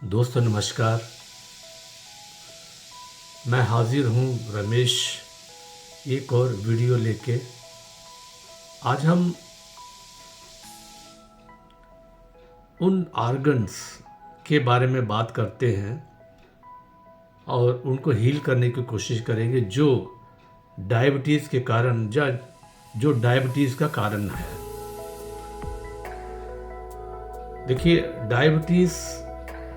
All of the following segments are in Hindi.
दोस्तों नमस्कार। मैं हाजिर हूँ रमेश एक और वीडियो लेके। आज हम उन आर्गन्स के बारे में बात करते हैं और उनको हील करने की कोशिश करेंगे जो डायबिटीज़ के कारण जो डायबिटीज़ का कारण है। देखिए, डायबिटीज़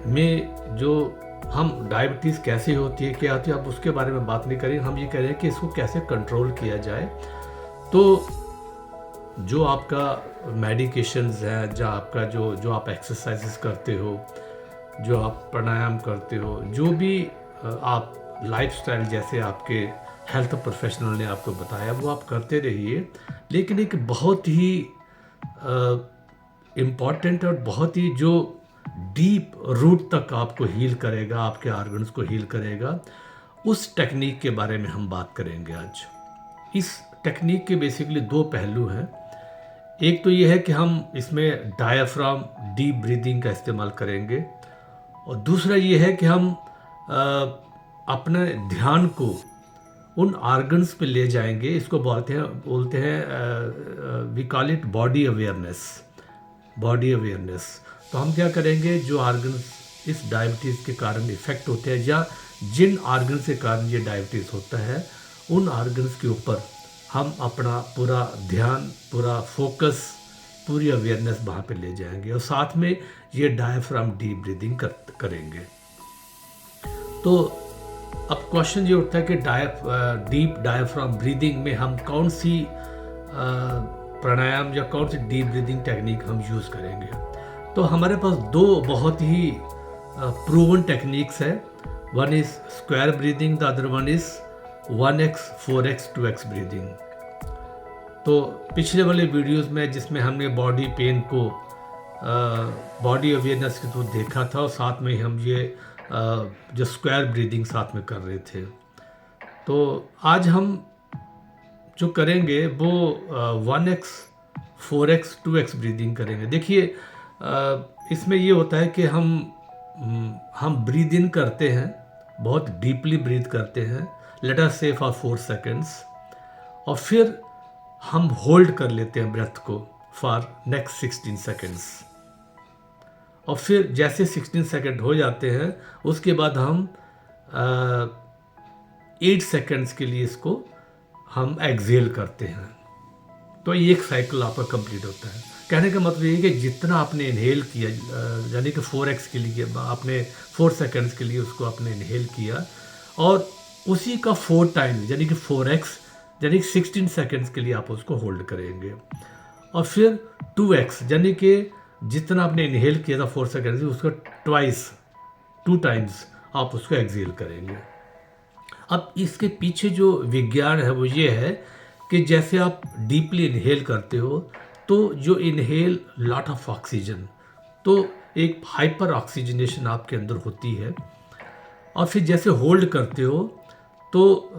में जो हम डायबिटीज़ कैसे होती है, क्या होती है, अब उसके बारे में बात नहीं करेंगे। हम ये कह रहे हैं कि इसको कैसे कंट्रोल किया जाए। तो जो आपका मेडिकेशंस है, जो आपका जो आप एक्सरसाइजेस करते हो, जो आप प्राणायाम करते हो, जो भी आप लाइफस्टाइल जैसे आपके हेल्थ प्रोफेशनल ने आपको बताया वो आप करते रहिए। लेकिन एक बहुत ही इम्पॉर्टेंट और बहुत ही जो डीप रूट तक आपको हील करेगा, आपके ऑर्गन्स को हील करेगा, उस टेक्निक के बारे में हम बात करेंगे आज। इस टेक्निक के बेसिकली दो पहलू हैं। एक तो ये है कि हम इसमें डायाफ्राम डीप ब्रीदिंग का इस्तेमाल करेंगे, और दूसरा ये है कि हम अपने ध्यान को उन ऑर्गन्स पे ले जाएंगे। इसको बोलते हैं we call it body awareness. तो हम क्या करेंगे, जो ऑर्गन्स इस डायबिटीज़ के कारण इफ़ेक्ट होते हैं या जिन ऑर्गन्स के कारण ये डायबिटीज़ होता है, उन ऑर्गन्स के ऊपर हम अपना पूरा ध्यान, पूरा फोकस, पूरी अवेयरनेस वहाँ पे ले जाएंगे, और साथ में ये डायफ्राम डीप ब्रीदिंग करेंगे। तो अब क्वेश्चन ये उठता है कि डीप डायफ्राम ब्रीदिंग में हम कौन सी प्राणायाम या कौन सी डीप ब्रीदिंग टेक्निक हम यूज़ करेंगे। तो हमारे पास दो बहुत ही प्रूवन टेक्निक्स है। One is square breathing, the other one is 1x 4x 2x breathing. तो पिछले वाले वीडियोस में जिसमें हमने बॉडी पेन को बॉडी अवेयरनेस के थ्रू देखा था, और साथ में हम ये जो स्क्वायर ब्रीदिंग साथ में कर रहे थे। तो आज हम जो करेंगे वो 1x 4x 2x ब्रीदिंग करेंगे। देखिए, इसमें ये होता है कि हम ब्रीद इन करते हैं, बहुत डीपली ब्रीद करते हैं, लेट अस से फॉर 4 सेकेंड्स, और फिर हम होल्ड कर लेते हैं ब्रेथ को फॉर नेक्स्ट 16 सेकेंड्स, और फिर जैसे 16 सेकेंड हो जाते हैं उसके बाद हम 8 सेकेंड्स के लिए इसको हम एक्सेल करते हैं। तो ये एक साइकिल आपका कंप्लीट होता है। कहने का मतलब ये है कि जितना आपने इनहेल किया, यानी कि 4x के लिए आपने 4 सेकेंड्स के लिए उसको आपने इनहेल किया, और उसी का 4 टाइम यानी कि 4x यानी कि 16 सेकेंड्स के लिए आप उसको होल्ड करेंगे, और फिर 2x यानी कि जितना आपने इनहेल किया था 4 सेकेंड्स, उसका ट्वाइस 2 टाइम्स आप उसको एक्सेल करेंगे। अब इसके पीछे जो विज्ञान है वो ये है कि जैसे आप डीपली इनहेल करते हो तो जो इनहेल लॉट ऑफ ऑक्सीजन, तो एक हाइपर ऑक्सीजनेशन आपके अंदर होती है, और फिर जैसे होल्ड करते हो तो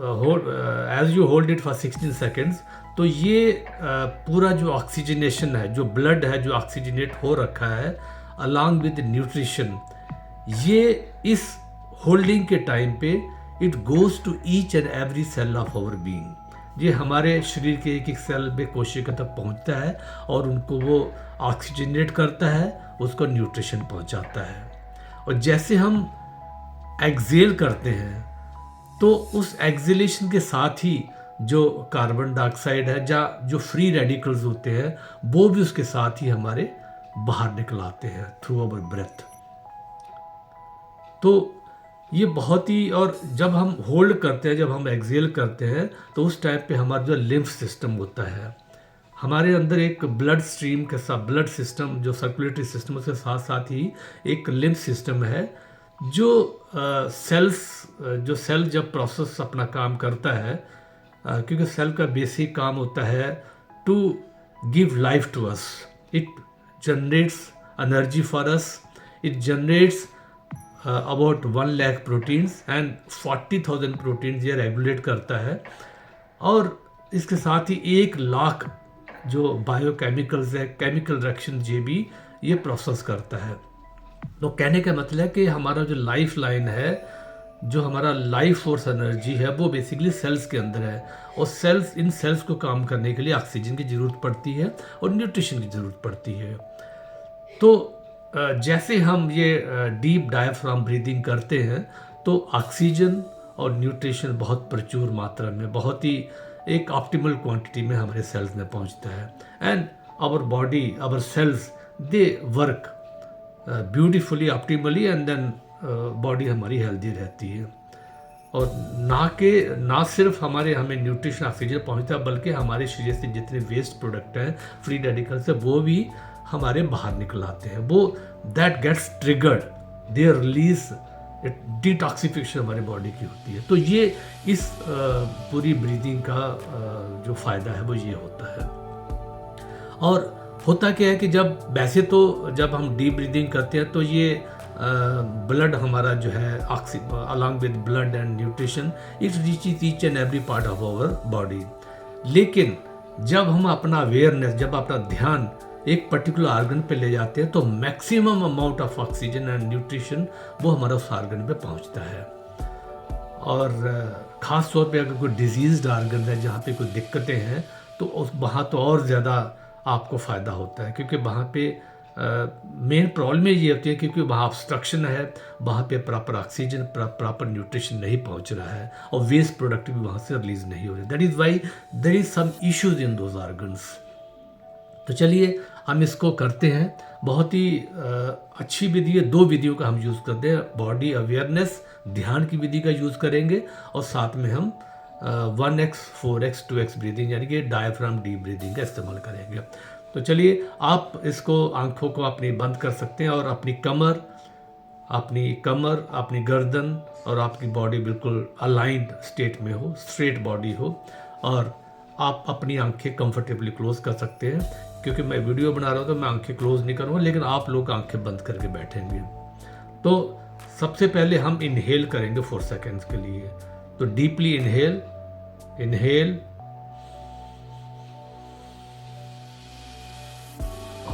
as you hold it for 16 seconds, तो ये पूरा जो ऑक्सीजनेशन है, जो ब्लड है जो ऑक्सीजनेट हो रखा है अलॉन्ग विद न्यूट्रिशन, ये इस होल्डिंग के टाइम पे it goes to each and every cell of our being. ये हमारे शरीर के एक एक सेल में, कोशिका तक पहुंचता है और उनको वो ऑक्सीजनेट करता है, उसको न्यूट्रिशन पहुंचाता है। और जैसे हम एक्सेल करते हैं तो उस एक्सेलेशन के साथ ही जो कार्बन डाइऑक्साइड है या जो फ्री रेडिकल्स होते हैं वो भी उसके साथ ही हमारे बाहर निकल आते हैं थ्रू आवर ब्रेथ। तो ये बहुत ही, और जब हम होल्ड करते हैं, जब हम एक्सेल करते हैं, तो उस टाइप पे हमारा जो लिम्फ सिस्टम होता है, हमारे अंदर एक ब्लड स्ट्रीम के साथ, ब्लड सिस्टम जो सर्कुलेटरी सिस्टम, उसके साथ साथ ही एक लिम्फ सिस्टम है जो जो सेल जब प्रोसेस अपना काम करता है, क्योंकि सेल का बेसिक काम होता है to give life to us, it generates energy for us, it generates about 1 lakh proteins and 40,000 proteins ये रेगुलेट करता है, और इसके साथ ही 1 लाख जो बायोकेमिकल्स है, केमिकल रिएक्शन ये भी ये प्रोसेस करता है। तो कहने का मतलब है कि हमारा जो लाइफ लाइन है, जो हमारा लाइफ फोर्स एनर्जी है, वो बेसिकली सेल्स के अंदर है। और इन सेल्स को काम करने के लिए ऑक्सीजन की ज़रूरत पड़ती है और न्यूट्रिशन की ज़रूरत पड़ती है। तो जैसे हम ये डीप डायफ्राम ब्रीदिंग करते हैं तो ऑक्सीजन और न्यूट्रिशन बहुत प्रचुर मात्रा में, बहुत ही एक ऑप्टिमल क्वांटिटी में हमारे सेल्स में पहुंचता है। And our body, our cells, they work beautifully, optimally, and then body हमारी हेल्दी रहती है। और ना सिर्फ हमें न्यूट्रिशन ऑक्सीजन पहुंचता है, बल्कि हमारे शरीर से जितने वेस्ट प्रोडक्ट हैं, फ्री रेडिकल्स है, वो भी हमारे बाहर निकल आते हैं। वो that gets triggered, they release, detoxification हमारे बॉडी की होती है। तो ये इस पूरी ब्रीदिंग का जो फ़ायदा है वो ये होता है। और होता क्या है कि वैसे तो जब हम डीप ब्रीदिंग करते हैं तो ये ब्लड हमारा जो है along with blood and nutrition, it reaches each and every part of our body. लेकिन जब हम अपना अवेयरनेस, जब अपना ध्यान एक पर्टिकुलर आर्गन पे ले जाते हैं तो maximum amount of oxygen and nutrition वो हमारा उस आर्गन पे पहुंचता है। और ख़ास तौर पे अगर कोई डिजीज्ड आर्गन है, जहाँ पे कोई दिक्कतें हैं, तो वहाँ तो और ज़्यादा आपको फ़ायदा होता है, क्योंकि वहाँ पे मेन प्रॉब्लम ये होती है क्योंकि वहाँ ऑब्स्ट्रक्शन है, वहाँ पे प्रॉपर ऑक्सीजन, प्रॉपर न्यूट्रिशन नहीं पहुँच रहा है, और वेस्ट प्रोडक्ट भी वहाँ से रिलीज़ नहीं हो रहे। That is why there is some issues in those organs. तो चलिए हम इसको करते हैं। बहुत ही अच्छी विधि है। 2 विधियों का हम यूज़ करते हैं, बॉडी अवेयरनेस, ध्यान की विधि का यूज़ करेंगे, और साथ में हम 1x, 4x, 2x ब्रीदिंग यानी कि डायफ्राम डीप ब्रीदिंग का इस्तेमाल करेंगे। तो चलिए आप इसको, आंखों को अपनी बंद कर सकते हैं और अपनी कमर, अपनी गर्दन और आपकी बॉडी बिल्कुल अलाइंड स्टेट में हो, स्ट्रेट बॉडी हो, और आप अपनी आंखें कंफर्टेबली क्लोज कर सकते हैं। क्योंकि मैं वीडियो बना रहा हूँ तो मैं आंखें क्लोज नहीं करूँगा, लेकिन आप लोग आंखें बंद करके बैठेंगे। तो सबसे पहले हम इनहेल करेंगे 4 सेकेंड्स के लिए। तो डीपली इनहेल,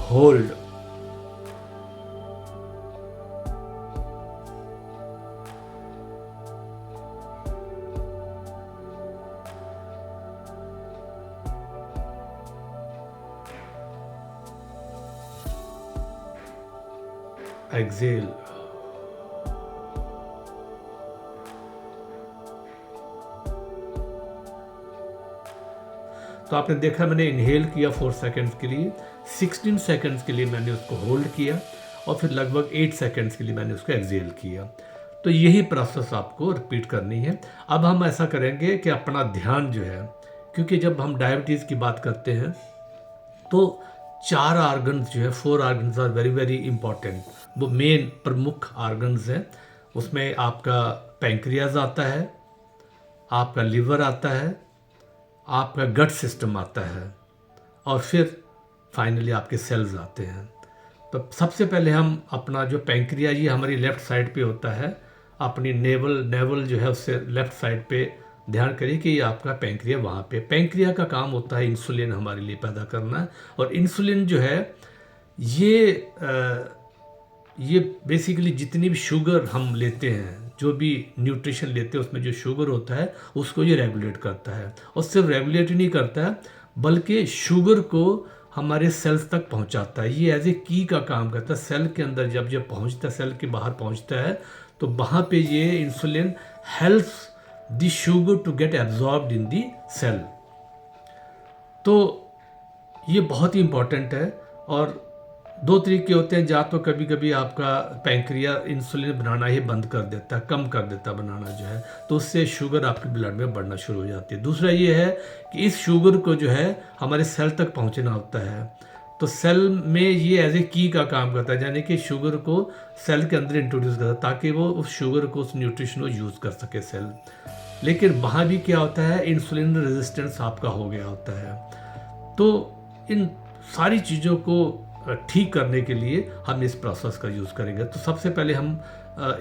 होल्ड, एक्सेल। तो आपने देखा मैंने इनहेल किया 4 सेकेंड्स के लिए, 16 सेकेंड्स के लिए मैंने उसको होल्ड किया, और फिर लगभग 8 सेकेंड्स के लिए मैंने उसको एक्सेल किया। तो यही प्रोसेस आपको रिपीट करनी है। अब हम ऐसा करेंगे कि अपना ध्यान जो है, क्योंकि जब हम डायबिटीज़ की बात करते हैं तो 4 आर्गन्स जो है, 4 organs are very very important. वो मेन प्रमुख आर्गन्स हैं। उसमें आपका पैंक्रियाज आता है, आपका लिवर आता है, आपका गट सिस्टम आता है, और फिर फाइनली आपके सेल्स आते हैं। तो सबसे पहले हम अपना जो पैंक्रिया, ये हमारी लेफ़्ट साइड पे होता है, अपनी नेवल जो है उससे लेफ़्ट साइड पे ध्यान करिए कि ये आपका पैंक्रिया वहाँ पे। पैंक्रिया का काम होता है इंसुलिन हमारे लिए पैदा करना, और इंसुलिन जो है ये बेसिकली जितनी भी शुगर हम लेते हैं, जो भी न्यूट्रिशन लेते हैं, उसमें जो शुगर होता है उसको ये रेगुलेट करता है। और सिर्फ रेगुलेट ही नहीं करता है, बल्कि शुगर को हमारे सेल्स तक पहुंचाता है। ये एज ए की का काम करता है। सेल के अंदर जब ये पहुंचता है, सेल के बाहर पहुंचता है, तो वहाँ पे ये insulin helps the sugar to get absorbed in the cell. तो ये बहुत ही इम्पॉर्टेंट है। और 2 तरीके होते हैं, या तो कभी कभी आपका पैंक्रिया इंसुलिन बनाना ही बंद कर देता है, कम कर देता है बनाना जो है, तो उससे शुगर आपके ब्लड में बढ़ना शुरू हो जाती है। दूसरा ये है कि इस शुगर को जो है हमारे सेल तक पहुंचना होता है, तो सेल में ये एज ए की का काम करता है, यानी कि शुगर को सेल के अंदर इंट्रोड्यूस करता है, ताकि वो उस शुगर को, उस न्यूट्रिशन को यूज़ कर सके सेल। लेकिन वहाँ भी क्या होता है, इंसुलिन रेजिस्टेंस आपका हो गया होता है। तो इन सारी चीज़ों को ठीक करने के लिए हम इस प्रोसेस का यूज़ करेंगे। तो सबसे पहले हम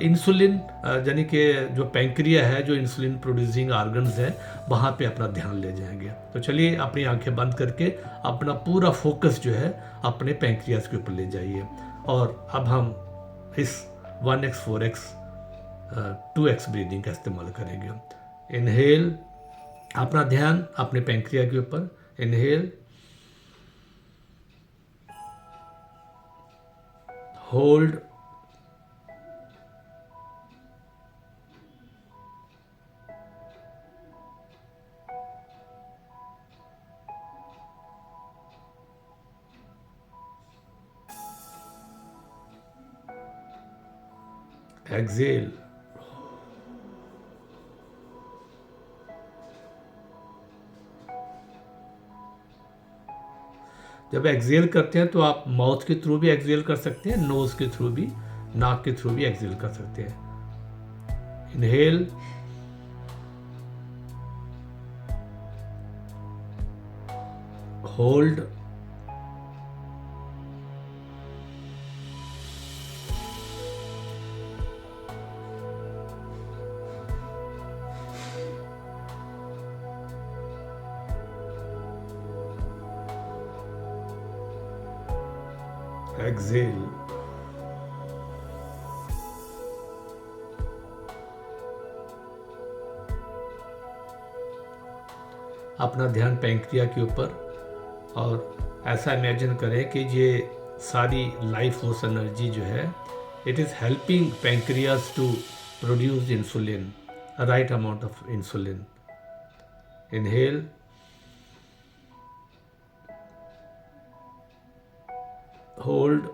इंसुलिन, यानी कि जो पैंक्रिया है, जो इंसुलिन प्रोड्यूसिंग आर्गन्स हैं, वहाँ पे अपना ध्यान ले जाएंगे। तो चलिए अपनी आंखें बंद करके अपना पूरा फोकस जो है अपने पैंक्रियाज के ऊपर ले जाइए। और अब हम इस 1x 4x 2x ब्रीदिंग का इस्तेमाल करेंगे। इनहेल, अपना ध्यान अपने पैंक्रिया के ऊपर। Inhale, hold, exhale. जब एक्सेल करते हैं तो आप माउथ के थ्रू भी एक्सेल कर सकते हैं, नोज के थ्रू भी, नाक के थ्रू भी एक्सेल कर सकते हैं। Inhale, hold, exhale. अपना ध्यान पैंक्रिया के ऊपर, और ऐसा इमेजिन करें कि ये सारी लाइफ फोर्स एनर्जी जो है, it is helping pancreas to produce insulin, right amount of insulin. Inhale, hold,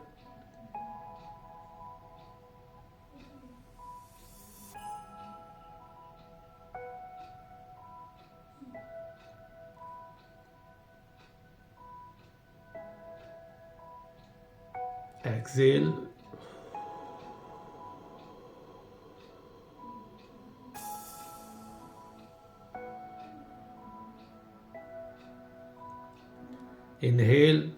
exhale. Inhale,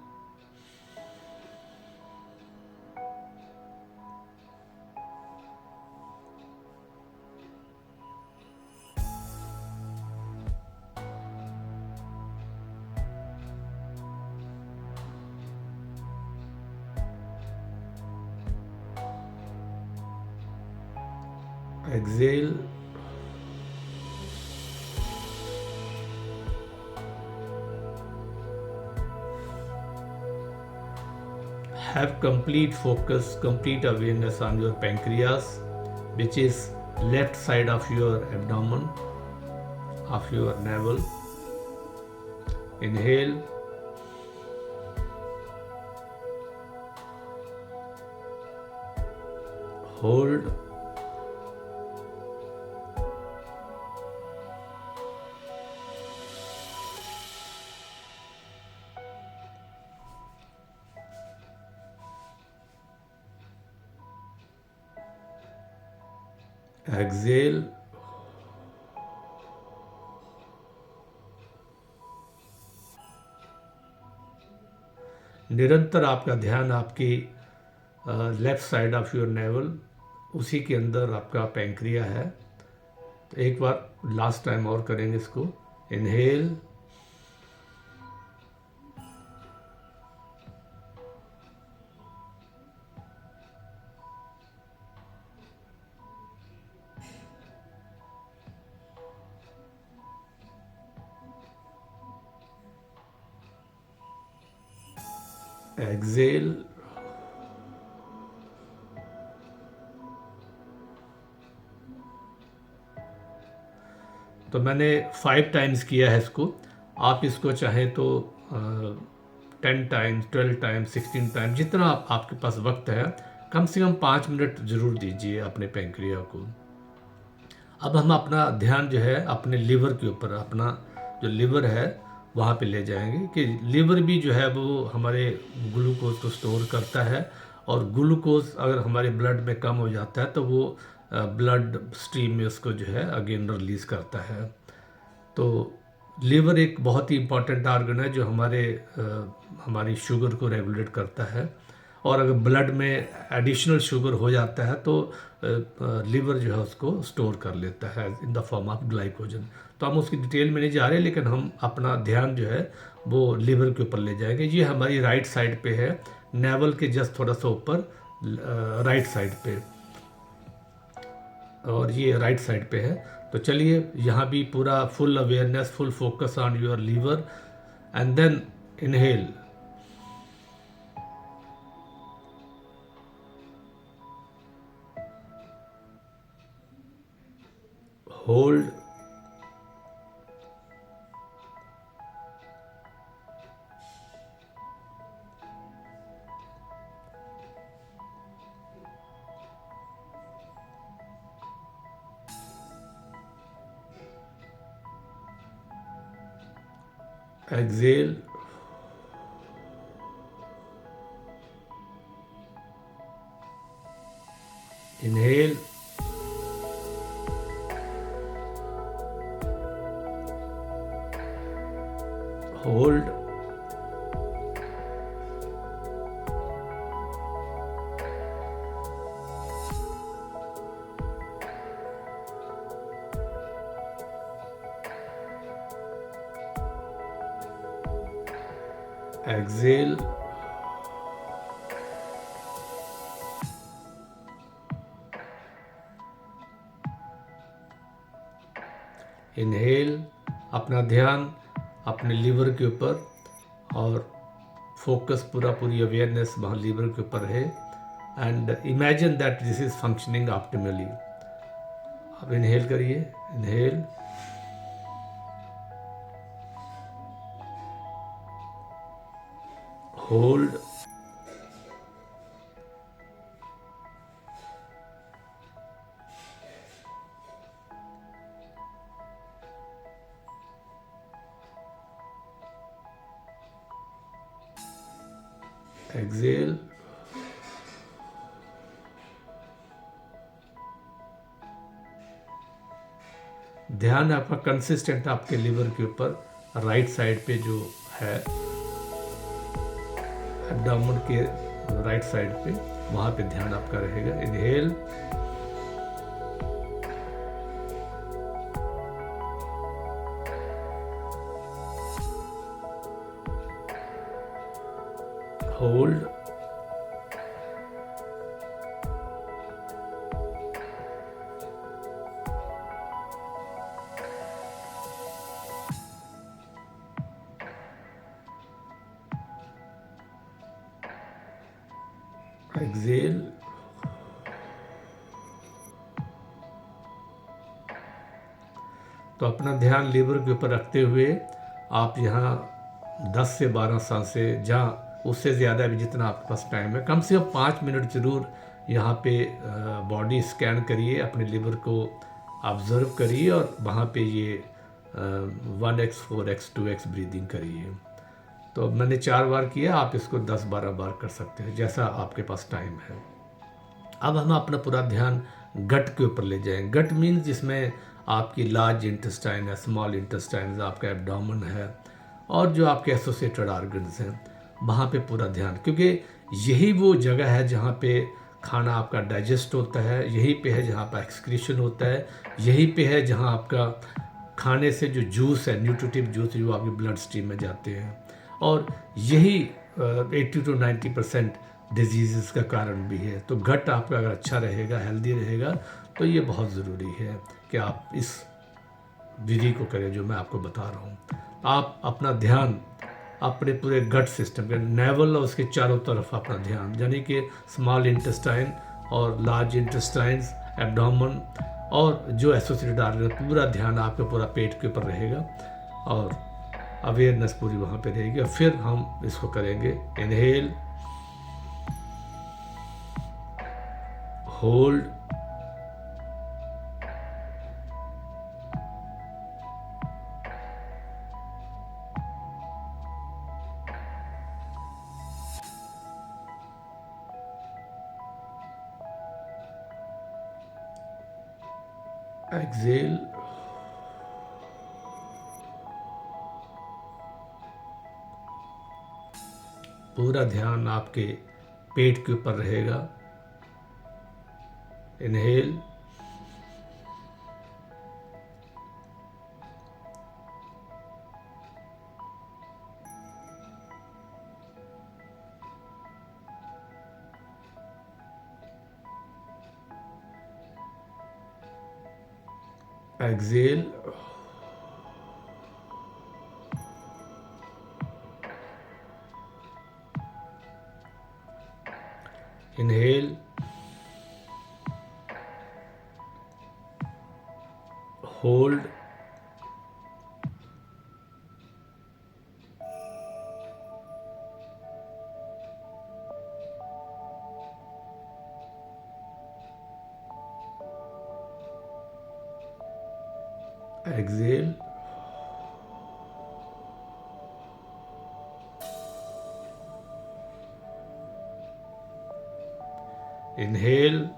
exhale, have complete focus, complete awareness on your pancreas, which is left side of your abdomen, of your navel. Inhale, hold, exhale, निरंतर आपका ध्यान आपकी left side of your naval, उसी के अंदर आपका पैंक्रिया है। तो एक बार लास्ट टाइम और करेंगे इसको। इनहेल, एक्सेल, तो मैंने 5 टाइम्स किया है इसको। आप इसको चाहें तो 10 टाइम्स, 12 टाइम्स, 16 टाइम्स, जितना आपके पास वक्त है, कम से कम 5 मिनट ज़रूर दीजिए अपने पैंक्रिया को। अब हम अपना ध्यान जो है अपने लीवर के ऊपर, अपना जो लीवर है वहाँ पे ले जाएंगे कि लीवर भी जो है वो हमारे ग्लूकोज को स्टोर करता है, और ग्लूकोज अगर हमारे ब्लड में कम हो जाता है तो वो ब्लड स्ट्रीम में उसको जो है अगेन रिलीज़ करता है। तो लीवर एक बहुत ही इम्पॉर्टेंट ऑर्गन है जो हमारी शुगर को रेगुलेट करता है, और अगर ब्लड में एडिशनल शुगर हो जाता है तो लीवर जो है उसको स्टोर कर लेता है in the form of glycogen. तो हम उसकी डिटेल में नहीं जा रहे, लेकिन हम अपना ध्यान जो है वो लीवर के ऊपर ले जाएंगे। ये हमारी राइट साइड पे है, नेवल के जस्ट थोड़ा सा ऊपर राइट साइड पे, और ये राइट साइड पे है। तो चलिए यहाँ भी पूरा full awareness, full focus on your liver, and then inhale, hold, exhale, inhale, hold, exhale, inhale. अपना ध्यान अपने लीवर के ऊपर, और फोकस पूरी अवेयरनेस वहाँ लीवर के ऊपर है, and imagine that this is functioning optimally. अब इनहेल करिए, इनहेल, होल्ड, exhale, ध्यान आपका कंसिस्टेंट आपके लिवर के ऊपर, राइट साइड पे जो है, एब्डोमेन के राइट साइड पे, वहां पे ध्यान आपका रहेगा। इनहेल, होल्ड, एक्सेल, तो अपना ध्यान लीवर के ऊपर रखते हुए आप यहाँ 10 से 12 सांसें, जहाँ उससे ज़्यादा भी जितना आपके पास टाइम है, कम से कम 5 मिनट ज़रूर यहाँ पे बॉडी स्कैन करिए, अपने लिवर को ऑब्ज़र्व करिए, और वहाँ पे ये 1x 4x 2x ब्रीदिंग करिए। तो मैंने 4 बार किया, आप इसको 10-12 बार कर सकते हैं, जैसा आपके पास टाइम है। अब हम अपना पूरा ध्यान गट के ऊपर ले जाएंगे। गट मीन्स जिसमें आपकी लार्ज इंटेस्टाइन है, स्मॉल इंटेस्टाइन, आपका एब्डोमेन है, और जो आपके एसोसिएटेड ऑर्गन्स हैं, वहाँ पे पूरा ध्यान, क्योंकि यही वो जगह है जहाँ पे खाना आपका डाइजेस्ट होता है, यही पे है जहाँ पर एक्सक्रीशन होता है, यही पे है जहाँ आपका खाने से जो जूस है, न्यूट्रिटिव जूस, जो आपके ब्लड स्ट्रीम में जाते हैं, और यही 80 to 90% डिजीज़ का कारण भी है। तो गट आपका अगर अच्छा रहेगा, हेल्दी रहेगा, तो ये बहुत ज़रूरी है कि आप इस विधि को करें जो मैं आपको बता रहा हूँ। आप अपना ध्यान अपने पूरे गट सिस्टम के, नेवल और उसके चारों तरफ अपना ध्यान, यानी कि स्मॉल इंटेस्टाइन और लार्ज इंटेस्टाइन्स, एब्डोमेन, और जो एसोसिएटेड ऑर्गन, पूरा ध्यान आपके पूरा पेट के ऊपर रहेगा, और अवेयरनेस पूरी वहाँ पे रहेगी। और फिर हम इसको करेंगे, इनहेल, होल्ड, एक्सेल, पूरा ध्यान आपके पेट के ऊपर रहेगा। Inhale, exhale, inhale, hold, exhale, inhale,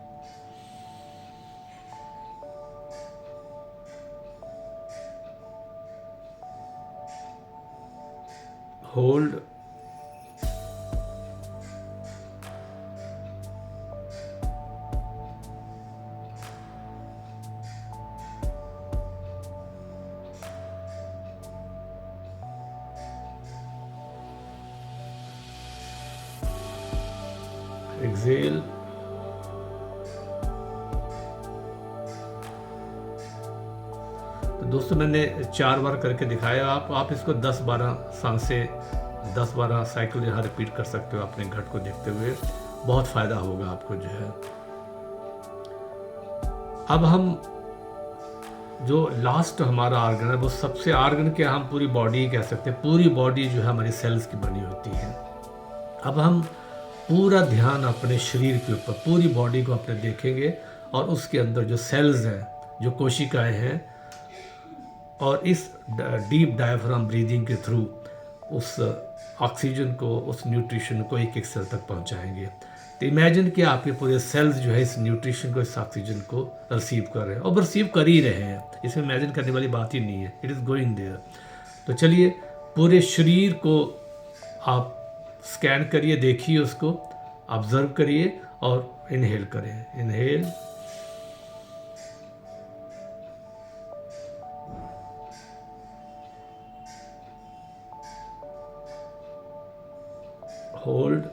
hold, exhale. तो दोस्तों मैंने 4 बार करके दिखाया। आप इसको 10-12 सांसें, 10-12 साइकिल यहाँ रिपीट कर सकते हो अपने घट को देखते हुए। बहुत फ़ायदा होगा आपको जो है। अब हम जो लास्ट हमारा आर्गन है, वो सबसे आर्गन क्या, हम पूरी बॉडी कह सकते हैं। पूरी बॉडी जो है हमारी सेल्स की बनी होती है। अब हम पूरा ध्यान अपने शरीर के ऊपर, पूरी बॉडी को अपने देखेंगे और उसके अंदर जो सेल्स हैं, जो कोशिकाएं हैं, और इस डीप डायफ्राम ब्रीदिंग के थ्रू उस ऑक्सीजन को, उस न्यूट्रिशन को एक एक सेल तक पहुंचाएंगे। तो इमेजिन कि आपके पूरे सेल्स जो है इस न्यूट्रिशन को, इस ऑक्सीजन को रिसीव कर रहे हैं, और रिसीव कर ही रहे हैं। इसमें इमेजिन करने वाली बात ही नहीं है, इट इज़ गोइंग देयर। तो चलिए पूरे शरीर को आप स्कैन करिए, देखिए, उसको ऑब्जर्व करिए और इनहेल करें। Inhale, hold,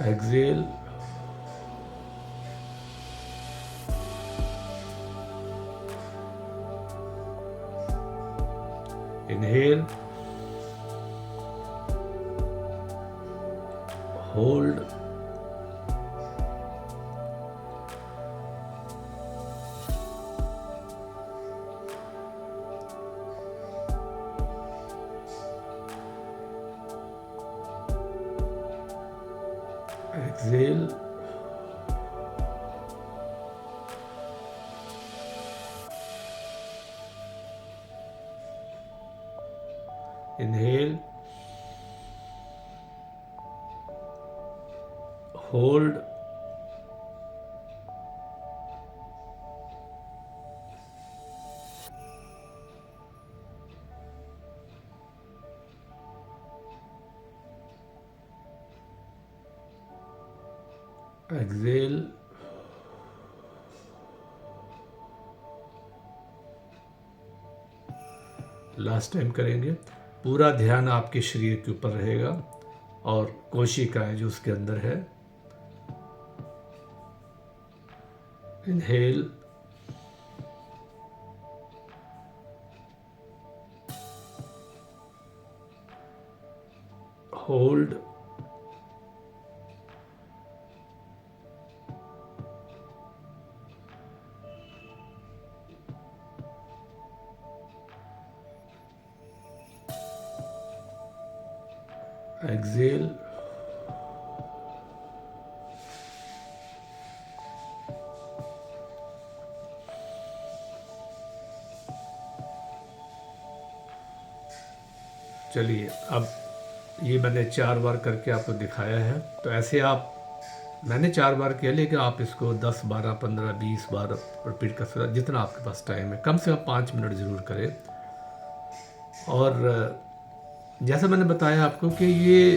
exhale, inhale, hold, exhale, inhale, hold, exhale, last time करेंगे। पूरा ध्यान आपके शरीर के ऊपर रहेगा और कोशिकाएं जो उसके अंदर है। इनहेल, होल्ड, एक्सेल, चलिए अब ये मैंने 4 बार करके आपको दिखाया है। तो ऐसे आप, मैंने 4 बार किया, लेकिन आप इसको 10, 12, 15, 20 बार रिपीट कर सकते, जितना आपके पास टाइम है। कम से कम 5 मिनट ज़रूर करें। और जैसा मैंने बताया आपको कि ये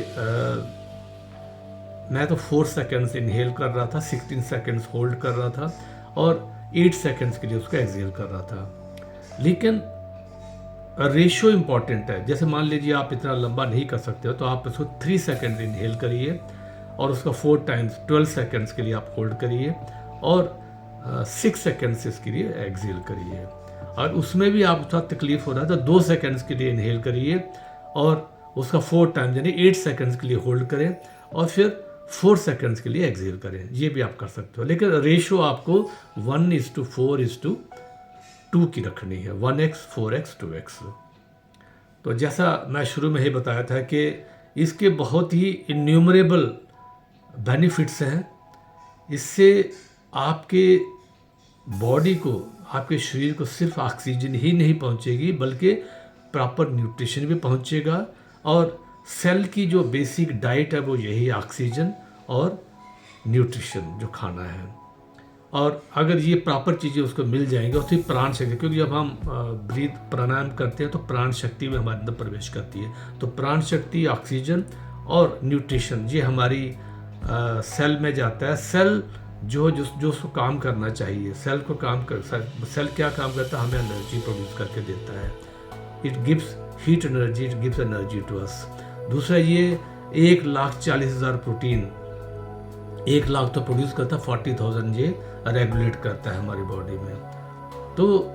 मैं तो 4 सेकेंड्स इनहेल कर रहा था, 16 सेकेंड्स होल्ड कर रहा था, और 8 सेकंड्स के लिए उसको एक्सहेल कर रहा था। लेकिन रेशो इम्पॉर्टेंट है। जैसे मान लीजिए आप इतना लंबा नहीं कर सकते हो तो आप उसको 3 सेकंड इनहेल करिए और उसका 4 टाइम्स 12 सेकंड्स के लिए आप होल्ड करिए और 6 सेकंड्स इसके लिए एक्सहेल करिए। और उसमें भी आप थोड़ा तकलीफ हो रहा है तो 2 सेकंड्स के लिए इनहेल करिए और उसका 4 टाइम्स यानी 8 सेकंड्स के लिए होल्ड करें और फिर 4 सेकंड्स के लिए एक्सहेल करें। ये भी आप कर सकते हो, लेकिन रेशो आपको 1:4:2 की रखनी है, 1x 4x 2x। तो जैसा मैं शुरू में ही बताया था कि इसके बहुत ही इन्यूमरेबल बेनिफिट्स हैं। इससे आपके बॉडी को, आपके शरीर को सिर्फ ऑक्सीजन ही नहीं पहुंचेगी बल्कि प्रॉपर न्यूट्रिशन भी पहुंचेगा। और सेल की जो बेसिक डाइट है वो यही ऑक्सीजन और न्यूट्रिशन जो खाना है। और अगर ये प्रॉपर चीज़ें उसको मिल जाएंगी और फिर प्राण शक्ति, क्योंकि जब हम ब्रीथ प्राणायाम करते हैं तो प्राण शक्ति में हमारे अंदर प्रवेश करती है। तो प्राण शक्ति, ऑक्सीजन और न्यूट्रिशन ये हमारी सेल में जाता है। सेल जो उसको काम करना चाहिए, सेल को सेल क्या काम करता है, हमें एनर्जी प्रोड्यूस करके देता है। It gives heat energy, it gives energy to us. दूसरा ये 1,40,000 प्रोटीन 1 लाख तो प्रोड्यूस करता है, 40,000 ये रेगुलेट करता है हमारी बॉडी में। तो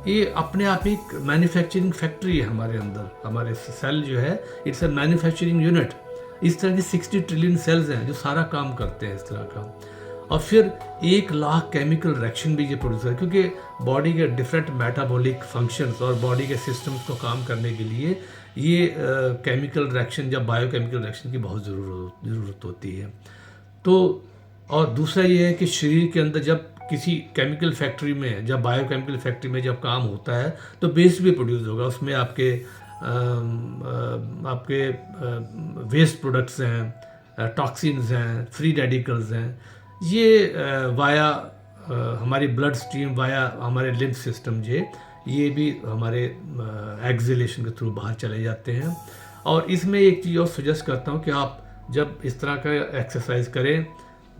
ये अपने आप एक मैन्युफैक्चरिंग फैक्ट्री है हमारे अंदर। हमारे सेल जो है इट्स अ मैन्युफैक्चरिंग यूनिट। इस तरह की 60 ट्रिलियन सेल्स हैं जो सारा काम करते हैं इस तरह का। और फिर 1 लाख केमिकल रिएक्शन भी ये प्रोड्यूस करता है, क्योंकि बॉडी के डिफरेंट मेटाबॉलिक फंक्शंस और बॉडी के सिस्टम्स को काम करने के लिए ये केमिकल रिएक्शन या बायोकेमिकल रिएक्शन की बहुत ज़रूरत होती है। तो और दूसरा ये है कि शरीर के अंदर जब किसी केमिकल फैक्ट्री में, जब बायोकेमिकल फैक्ट्री में जब काम होता है तो वेस्ट भी प्रोड्यूस होगा। उसमें आपके वेस्ट प्रोडक्ट्स हैं, टॉक्सिन्स हैं, फ्री रेडिकल्स हैं। ये वाया हमारी ब्लड स्ट्रीम, वाया हमारे लिम्फ सिस्टम ये भी हमारे एक्सहेलेशन के थ्रू बाहर चले जाते हैं। और इसमें एक चीज़ और सजेस्ट करता हूँ कि आप जब इस तरह का एक्सरसाइज करें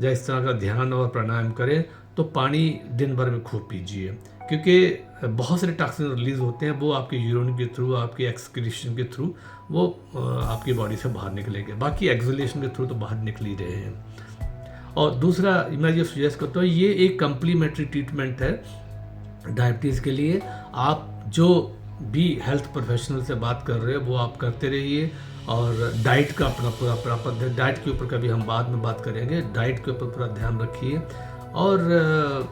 या इस तरह का ध्यान और प्राणायाम करें तो पानी दिन भर में खूब पीजिए, क्योंकि बहुत सारे टॉक्सिन रिलीज होते हैं, वो आपके यूरिन के थ्रू, आपके एक्सक्रीशन के थ्रू वो आपकी बॉडी से बाहर निकलेंगे। बाकी एक्सहेलेशन के थ्रू तो बाहर निकल ही रहे हैं। और दूसरा मैं ये सजेस्ट करता हूँ, ये एक कम्प्लीमेंट्री ट्रीटमेंट है डायबिटीज़ के लिए। आप जो भी हेल्थ प्रोफेशनल से बात कर रहे हो वो आप करते रहिए। और डाइट का अपना पूरा प्रॉपर, डाइट के ऊपर कभी हम बाद में बात करेंगे, डाइट के ऊपर पूरा ध्यान रखिए। और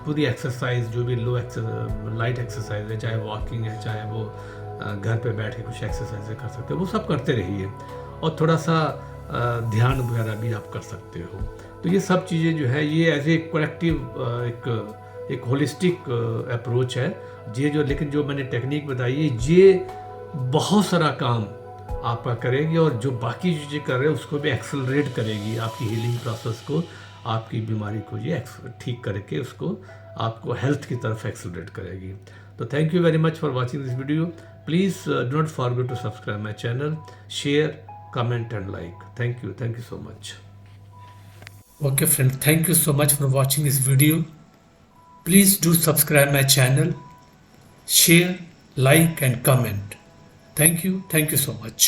पूरी एक्सरसाइज जो भी लाइट एक्सरसाइज है, चाहे वॉकिंग है, चाहे वो घर पे बैठ के कुछ एक्सरसाइज कर सकते हो, वो सब करते रहिए। और थोड़ा सा ध्यान वगैरह भी आप कर सकते हो। तो ये सब चीज़ें जो है ये एज ए कलेक्टिव एक होलिस्टिक अप्रोच है ये जो। लेकिन जो मैंने टेक्निक बताई है ये बहुत सारा काम आपका करेगी और जो बाकी चीज़ें कर रहे हैं उसको भी एक्सेलरेट करेगी, आपकी हीलिंग प्रोसेस को, आपकी बीमारी को ये ठीक करके उसको आपको हेल्थ की तरफ एक्सेलरेट करेगी। तो thank you very much for watching this video. Please do not forget to subscribe my channel, share, comment and like. Thank you so much. Okay friend, thank you so much for watching this video. Please do subscribe my channel, share, like and comment. Thank you so much.